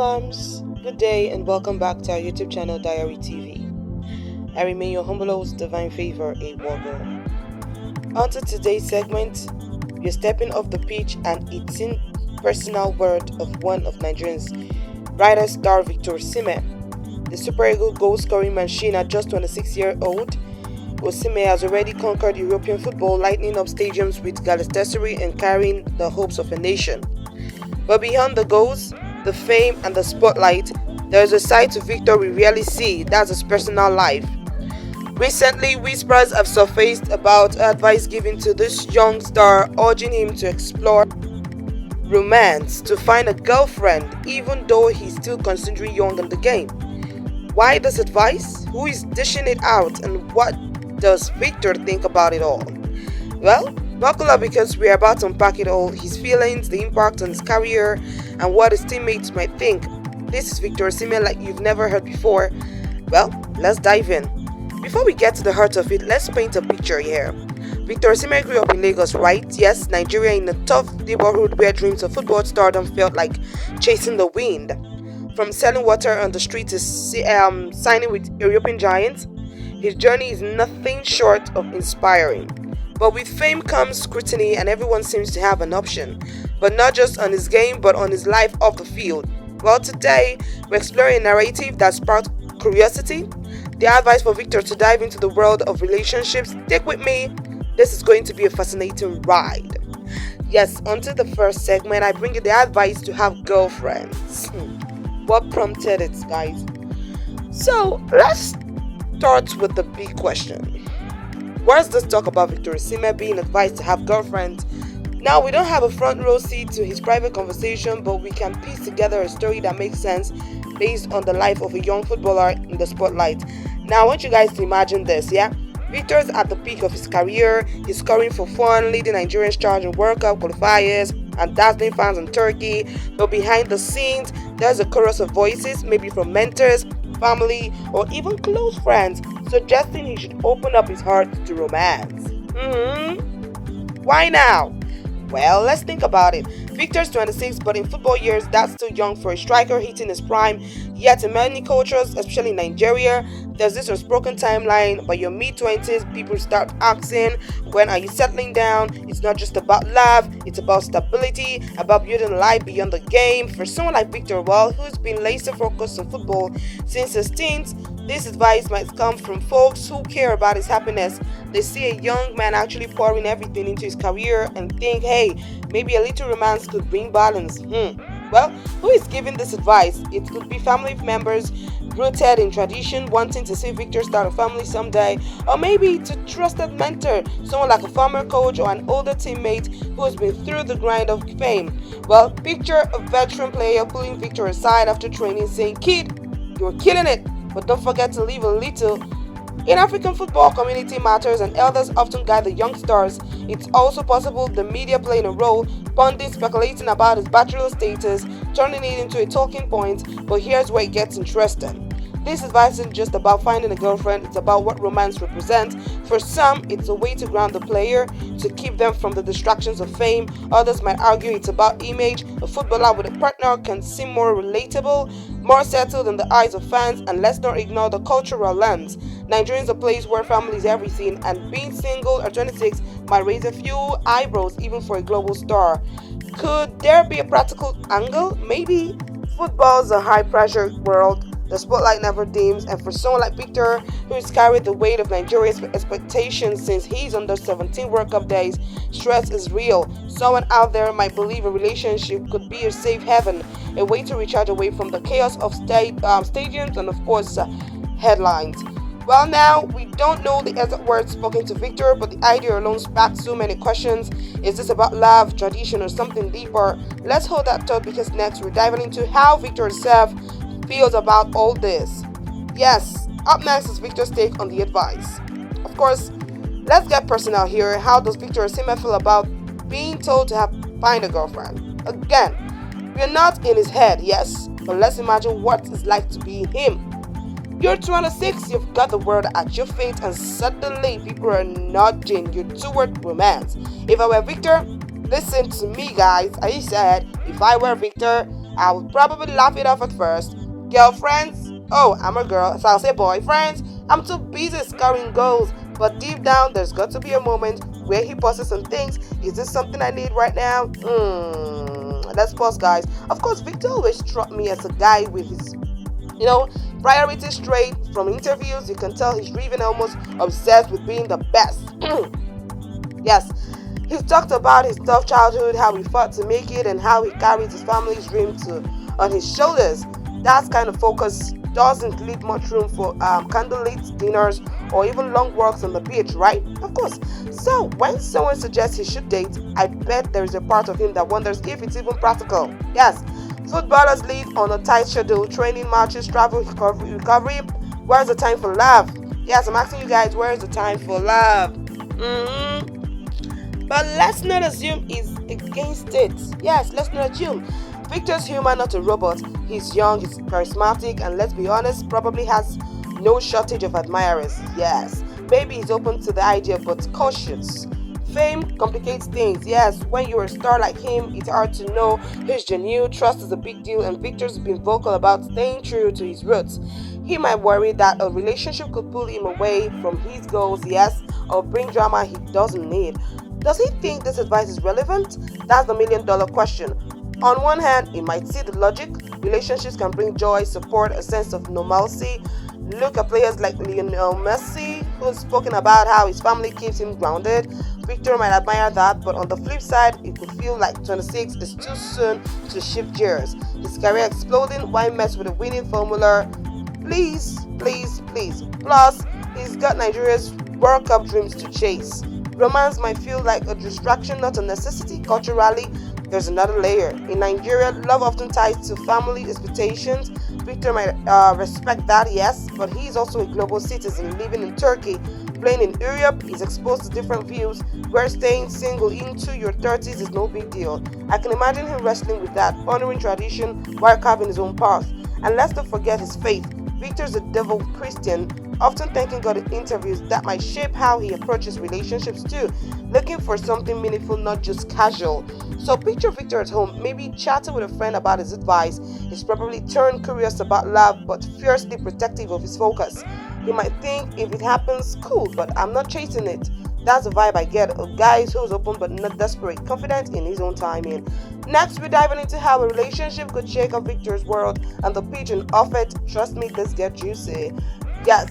fams, good day and welcome back to our YouTube channel Diary TV. I remain your humble host, Divine Favor, a warrior. On to today's segment, we're stepping off the pitch and it's in personal word of one of Nigerians' brightest star, Victor Osimhen. The Super Eagle goal-scoring machine at just 26-year-old, Osimhen has already conquered European football, lighting up stadiums with Galatasaray and carrying the hopes of a nation. But beyond the goals, the fame and the spotlight, there is a side to Victor we rarely see. That's his personal life. Recently, whispers have surfaced about advice given to this young star, urging him to explore romance, to find a girlfriend, even though he's still considering young in the game. Why this advice? Who is dishing it out, and what does Victor think about it all? Well, buckle up because we're about to unpack it all, his feelings, the impact on his career, and what his teammates might think. This is Victor Osimhen like you've never heard before. Well, let's dive in. Before we get to the heart of it, let's paint a picture here. Victor Osimhen grew up in Lagos, right? Yes, Nigeria, in a tough neighborhood where dreams of football stardom felt like chasing the wind. From selling water on the street to signing with European giants, his journey is nothing short of inspiring. But with fame comes scrutiny, and everyone seems to have an option. But not just on his game, but on his life off the field. Well, today, we're exploring a narrative that sparked curiosity. The advice for Victor to dive into the world of relationships. Stick with me. This is going to be a fascinating ride. Yes, onto the first segment, I bring you the advice to have girlfriends. What prompted it, guys? So, let's start with the big question. Where's this talk about Victor Osimhen being advised to have girlfriends? Now, we don't have a front row seat to his private conversation, but we can piece together a story that makes sense based on the life of a young footballer in the spotlight. Now, I want you guys to imagine this, yeah? Victor's at the peak of his career. He's scoring for fun, leading Nigerians charge in World Cup qualifiers and dazzling fans in Turkey. But behind the scenes, there's a chorus of voices, maybe from mentors, family, or even close friends, suggesting he should open up his heart to romance. Why now? Well, let's think about it. Victor's 26, but in football years, that's still young for a striker hitting his prime. Yet in many cultures, especially Nigeria, there's this unspoken timeline. By your mid-20s, people start asking, when are you settling down? It's not just about love, it's about stability, about building life beyond the game. For someone like Victor, well, who's been laser-focused on football since his teens, this advice might come from folks who care about his happiness. They see a young man actually pouring everything into his career and think, hey, maybe a little romance could bring balance. Well, who is giving this advice? It could be family members rooted in tradition, wanting to see Victor start a family someday, or maybe it's a trusted mentor, someone like a former coach or an older teammate who has been through the grind of fame. Well, picture a veteran player pulling Victor aside after training, saying, "Kid, you're killing it, but don't forget to leave a little." In African football, community matters and elders often guide the young stars. It's also possible the media playing a role, pundits speculating about his bachelor status, turning it into a talking point. But here's where it gets interesting. This advice isn't just about finding a girlfriend, it's about what romance represents. For some, it's a way to ground the player, to keep them from the distractions of fame. Others might argue it's about image. A footballer with a partner can seem more relatable, more settled in the eyes of fans, and let's not ignore the cultural lens. Nigeria is a place where family is everything, and being single at 26 might raise a few eyebrows even for a global star. Could there be a practical angle? Maybe. Football's a high-pressure world. The spotlight never dims, and for someone like Victor, who has carried the weight of Nigeria's expectations since he's under 17 World Cup days, stress is real. Someone out there might believe a relationship could be a safe haven, a way to recharge away from the chaos of stadiums and, of course, headlines. Well, now, we don't know the exact words spoken to Victor, but the idea alone sparks so many questions. Is this about love, tradition, or something deeper? Let's hold that thought because next we're diving into how Victor himself feels about all this. Yes, up next is Victor's take on the advice. Of course, let's get personal here. How does Victor Osimhen feel about being told to find a girlfriend? Again, we're not in his head, yes, but let's imagine what it's like to be him. You're 26, you've got the world at your feet, and suddenly people are nudging you toward romance. If I were Victor, listen to me, guys. I said, if I were Victor, I would probably laugh it off at first. Girlfriends? Oh, I'm a girl, so I'll say boyfriends. I'm too busy scoring goals. But deep down, there's got to be a moment where he pauses and thinks, is this something I need right now? Let's pause, guys. Of course, Victor always struck me as a guy with his, you know, priorities straight. From interviews, you can tell he's driven, almost obsessed with being the best. Yes, he's talked about his tough childhood, how he fought to make it, and how he carried his family's dream on his shoulders. That kind of focus doesn't leave much room for candlelit dinners or even long walks on the beach, right? Of course. So when someone suggests he should date, I bet there is a part of him that wonders if it's even practical. Yes, footballers lead on a tight schedule, training, matches, travel, recovery. Where's the time for love? Yes, I'm asking you guys, where is the time for love? But let's not assume he's against it. Yes, let's not assume. Victor's human, not a robot. He's young, he's charismatic, and let's be honest, probably has no shortage of admirers. Yes, maybe he's open to the idea, but cautious. Fame complicates things. Yes, when you're a star like him, it's hard to know who's genuine. Trust is a big deal, and Victor's been vocal about staying true to his roots. He might worry that a relationship could pull him away from his goals, yes, or bring drama he doesn't need. Does he think this advice is relevant? That's the $1,000,000 question. On one hand, he might see the logic. Relationships can bring joy, support, a sense of normalcy. Look at players like Lionel Messi, who's spoken about how his family keeps him grounded. Victor might admire that, but on the flip side, it could feel like 26 is too soon to shift gears. His career exploding, why mess with a winning formula? Please, please, please. Plus, he's got Nigeria's World Cup dreams to chase. Romance might feel like a distraction, not a necessity. Culturally, there's another layer. In Nigeria, love often ties to family expectations. Victor might respect that, yes, but he's also a global citizen living in Turkey, playing in Europe. He's exposed to different views, where staying single into your 30s is no big deal. I can imagine him wrestling with that, honoring tradition while carving his own path. And let's not forget his faith. Victor's a devil Christian, often thanking God in interviews that might shape how he approaches relationships too, looking for something meaningful, not just casual. So picture Victor at home, maybe chatting with a friend about his advice. He's probably turned curious about love, but fiercely protective of his focus. He might think if it happens, cool, but I'm not chasing it. That's the vibe I get. A guy who's open but not desperate, confident in his own timing. Next, we're diving into how a relationship could shake up Victor's world and the pigeon off it. Trust me, this gets juicy. Yes.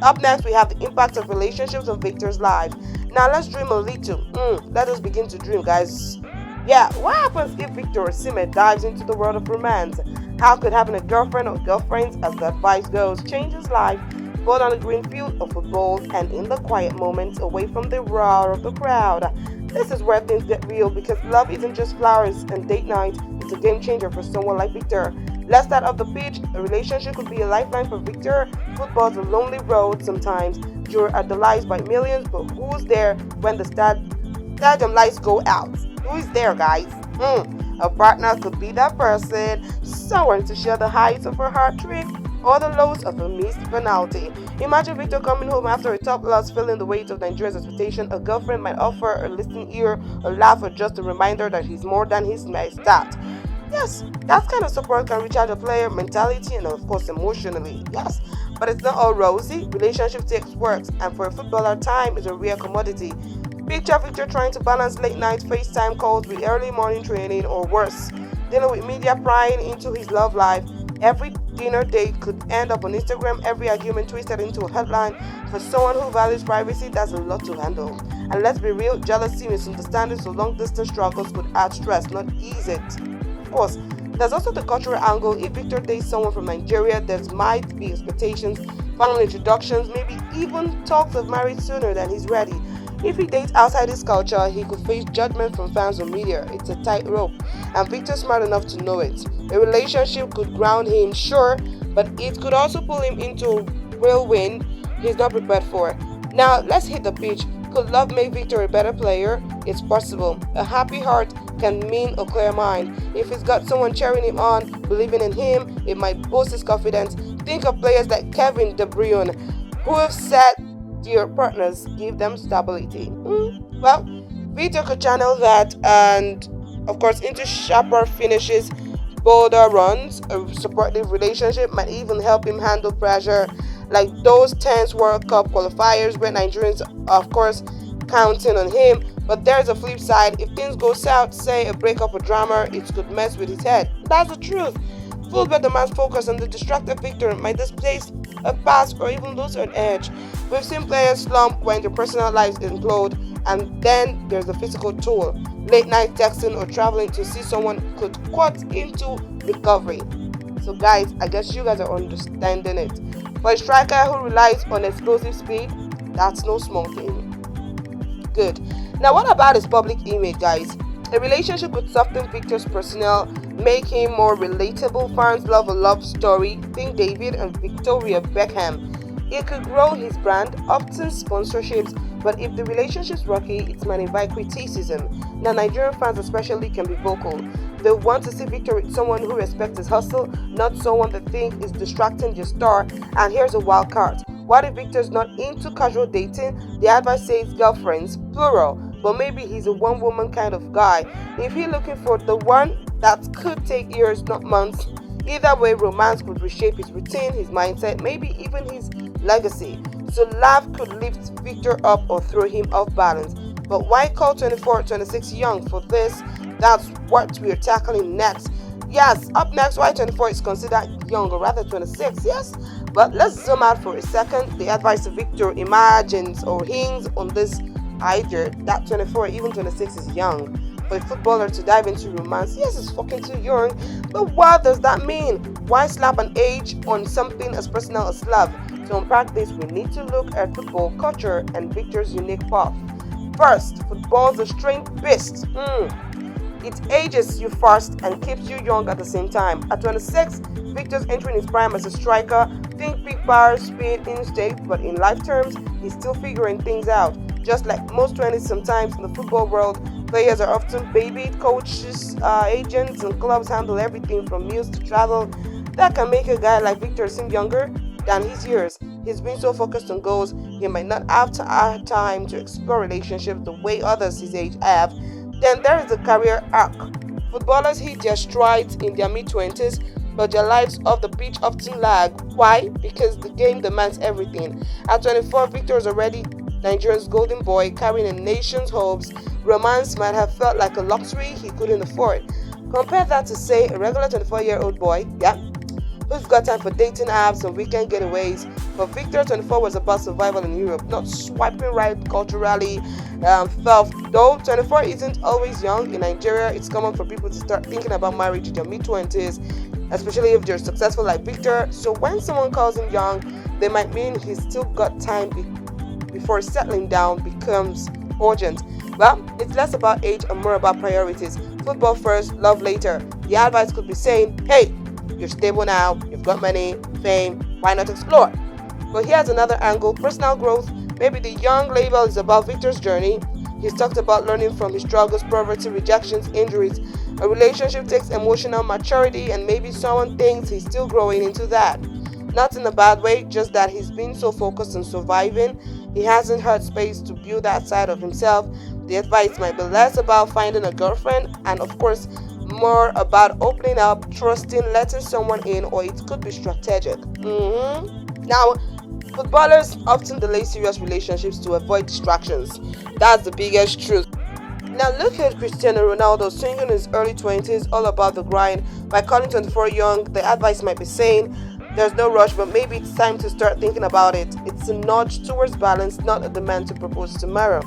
Up next, we have the impact of relationships on Victor's life. Now, let's dream a little. Let us begin to dream, guys. Yeah, what happens if Victor Osimhen dives into the world of romance? How could having a girlfriend or girlfriends, as the advice goes, change his life, both on the green field of football and in the quiet moments away from the roar of the crowd? This is where things get real, because love isn't just flowers and date night. It's a game changer for someone like Victor. Let's start off the pitch. A relationship could be a lifeline for Victor. Football's a lonely road sometimes. You're idolized by millions, but who's there when the stadium lights go out? Who is there, guys? A partner could be that person. Someone to share the heights of a heart trick or the lows of a missed penalty. Imagine Victor coming home after a top loss, feeling the weight of Nigeria's expectation. A girlfriend might offer a listening ear, a laugh, or just a reminder that he's more than his stat. Yes, that kind of support can recharge a player mentality and of course emotionally. Yes, but it's not all rosy. Relationship takes work, and for a footballer, time is a rare commodity. Picture Victor trying to balance late night FaceTime calls with early morning training, or worse, dealing with media prying into his love life. Every dinner date could end up on Instagram, every argument twisted into a headline. For someone who values privacy, that's a lot to handle. And let's be real, jealousy, misunderstandings, or long distance struggles could add stress, not ease it. Of course, there's also the cultural angle. If Victor dates someone from Nigeria, there might be expectations, family introductions, maybe even talks of marriage sooner than he's ready. If he dates outside his culture, he could face judgment from fans or media. It's a tightrope, and Victor's smart enough to know it. A relationship could ground him, sure, but it could also pull him into a whirlwind he's not prepared for. Now, let's hit the pitch. Could love make Victor a better player? It's possible. A happy heart can mean a clear mind. If he's got someone cheering him on, believing in him, it might boost his confidence. Think of players like Kevin De Bruyne, who have said your partners give them stability. Well, Victor could channel that and, of course, into sharper finishes, bolder runs, a supportive relationship might even help him handle pressure, like those tense World Cup qualifiers where Nigerians, of course, counting on him. But there's a flip side. If things go south, say a breakup or drama, it could mess with his head. That's the truth. Full demands focus on the distracted Victor might displace a pass or even lose an edge. We've seen players slump when their personal lives implode, and then there's the physical toll. Late night texting or traveling to see someone could cut into recovery. So guys, I guess you guys are understanding it. For a striker who relies on explosive speed, that's no small thing. Good. Now, what about his public image, guys? A relationship could soften Victor's personnel, make him more relatable. Fans love a love story. Think David and Victoria Beckham. It could grow his brand, often sponsorships, but if the relationship's rocky, it might invite criticism. Now, Nigerian fans especially can be vocal. They want to see Victor with someone who respects his hustle, not someone they think is distracting their star. And here's a wild card. What if Victor's not into casual dating? The advice says girlfriends, plural, but maybe he's a one-woman kind of guy. If he's looking for the one, that could take years, not months. Either way, romance could reshape his routine, his mindset, maybe even his legacy. So love could lift Victor up or throw him off balance. But why call 24, 26 young for this? That's what we're tackling next. Yes, up next, why 24 is considered young, or rather 26, yes? But let's zoom out for a second. The advice of Victor imagines or hints on this idea that 24, even 26 is young. For a footballer to dive into romance, yes, it's fucking too young. But what does that mean? Why slap an age on something as personal as love? To unpack this, we need to look at football culture and Victor's unique path. First, football's a strange beast. It ages you fast and keeps you young at the same time. At 26, Victor's entering his prime as a striker. Think peak power, speed, instinct, but in life terms, he's still figuring things out. Just like most 20s sometimes in the football world, players are often babied. Coaches, agents, and clubs handle everything from meals to travel. That can make a guy like Victor seem younger than his years. He's been so focused on goals, he might not have time to explore relationships the way others his age have. Then there is the career arc. Footballers hit their strides in their mid-20s, but their lives off the pitch often lag. Why? Because the game demands everything. At 24, Victor is already Nigeria's golden boy, carrying a nation's hopes. Romance might have felt like a luxury he couldn't afford. Compare that to, say, a regular 24-year-old boy, who's got time for dating apps and weekend getaways. But Victor, 24, was about survival in Europe, not swiping right culturally. Though 24 isn't always young. In Nigeria, it's common for people to start thinking about marriage in their mid-20s, especially if they're successful like Victor. So when someone calls him young, they might mean he's still got time before settling down becomes urgent. Well, it's less about age and more about priorities. Football first, love later. The advice could be saying, hey, you're stable now, you've got money, fame, why not explore? But here's another angle, personal growth. Maybe the young label is about Victor's journey. He's talked about learning from his struggles, poverty, rejections, injuries. A relationship takes emotional maturity, and maybe someone thinks he's still growing into that. Not in a bad way, just that he's been so focused on surviving, he hasn't had space to build that side of himself. The advice might be less about finding a girlfriend and, of course, more about opening up, trusting, letting someone in, or it could be strategic. Now, footballers often delay serious relationships to avoid distractions. That's the biggest truth. Now look at Cristiano Ronaldo, swinging in his early 20s, all about the grind. By calling 24 young, the advice might be saying, there's no rush, but maybe it's time to start thinking about it. It's a nudge towards balance, not a demand to propose tomorrow.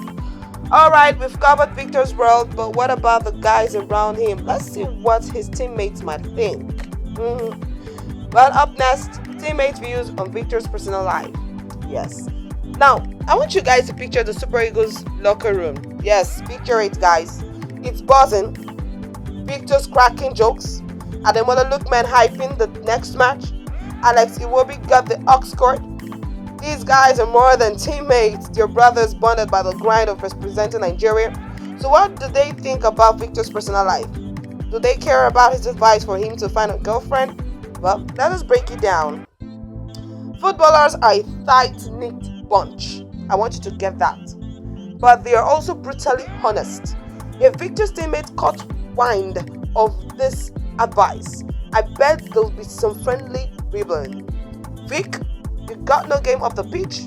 Alright, we've covered Victor's world, but what about the guys around him? Let's see what his teammates might think. Well, up next, teammates' views on Victor's personal life. Yes. Now, I want you guys to picture the Super Eagles locker room. Yes, picture it, guys. It's buzzing. Victor's cracking jokes. Ademola Lookman hyping the next match. Alex Iwobi got the ox court. These guys are more than teammates. They're brothers bonded by the grind of representing Nigeria. So what do they think about Victor's personal life? Do they care about his advice for him to find a girlfriend? Well, let us break it down. Footballers are a tight-knit bunch. I want you to get that. But they are also brutally honest. If Victor's teammates caught wind of this advice, I bet there'll be some friendly ribbon. Vic, you got no game off the pitch?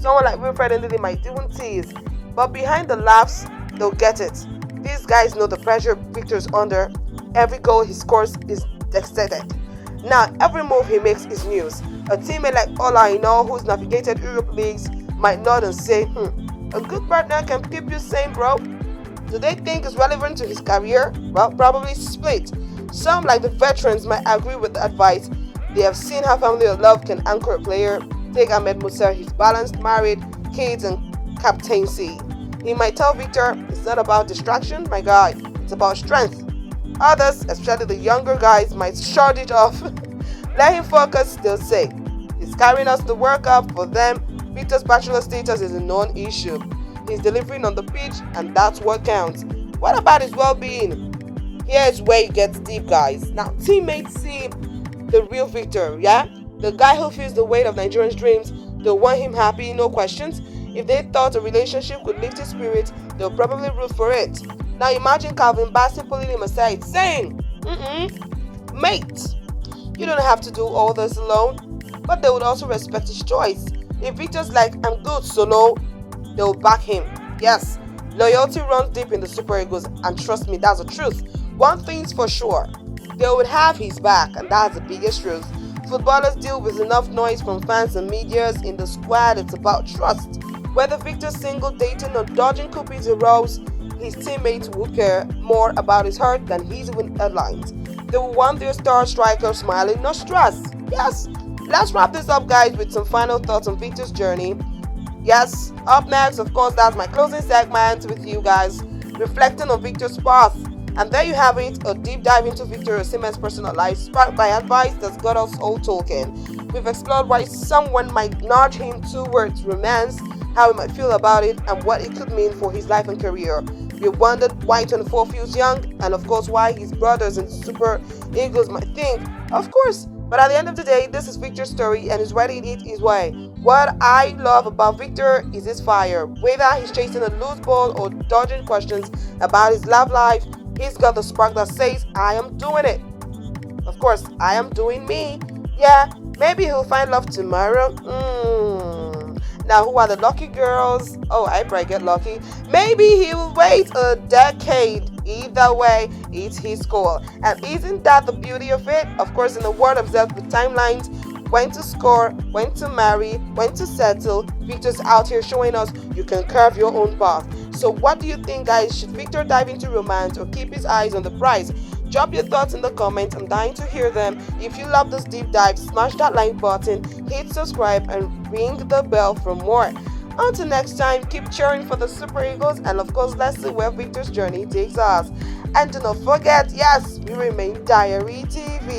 Someone like Wilfred and Lily might even tease, but behind the laughs, they'll get it. These guys know the pressure Victor's under. Every goal he scores is dissected. Now, every move he makes is news. A teammate like Ola Ino, who's navigated Europe leagues, might nod and say, a good partner can keep you sane, bro. Do they think it's relevant to his career? Well, probably split. Some, like the veterans, might agree with the advice. They have seen how family of love can anchor a player. Take Ahmed Musa, he's balanced, married, kids, and captaincy. He might tell Victor, it's not about distraction, my guy, it's about strength. Others, especially the younger guys, might shut it off. Let him focus, they'll say. He's carrying us to work up. For them, Victor's bachelor status is a non-issue. He's delivering on the pitch, and that's what counts. What about his well-being? Here's where it gets deep, guys. Now, teammates see the real Victor, yeah? The guy who feels the weight of Nigerians' dreams. They'll want him happy, no questions. If they thought a relationship could lift his spirit, they'll probably root for it. Now imagine Calvin Bassey pulling him aside, saying, mate, you don't have to do all this alone. But they would also respect his choice. If Victor's like, I'm good solo, they'll back him. Yes, loyalty runs deep in the Super Eagles, and trust me, that's the truth. One thing's for sure, they would have his back, and that's the biggest truth. Footballers deal with enough noise from fans and medias. In the squad, it's about trust. Whether Victor's single, dating, or dodging Coopy's heroes, his teammates will care more about his heart than his even headlines. They will want their star striker smiling, no stress. Yes, let's wrap this up, guys, with some final thoughts on Victor's journey. Yes, up next, of course, that's my closing segment with you guys, reflecting on Victor's path. And there you have it, a deep dive into Victor Osimhen's personal life, sparked by advice that's got us all talking. We've explored why someone might nudge him towards romance, how he might feel about it, and what it could mean for his life and career. We've wondered why 24 feels young, and of course why his brothers and Super Eagles might think, of course. But at the end of the day, this is Victor's story, and he's writing it his way. What I love about Victor is his fire. Whether he's chasing a loose ball or dodging questions about his love life, he's got the spark that says, I am doing it. Of course, I am doing me. Yeah, maybe he'll find love tomorrow. Now, who are the lucky girls? Oh, I probably get lucky. Maybe he will wait a decade. Either way, it's his call. And isn't that the beauty of it? Of course, in the world obsessed with timelines, when to score, when to marry, when to settle, Victor's out here showing us you can carve your own path. So what do you think, guys? Should Victor dive into romance or keep his eyes on the prize? Drop your thoughts in the comments. I'm dying to hear them. If you love this deep dive, smash that like button, hit subscribe, and ring the bell for more. Until next time, keep cheering for the Super Eagles, and of course, let's see where Victor's journey takes us. And do not forget, yes, we remain Diary TV.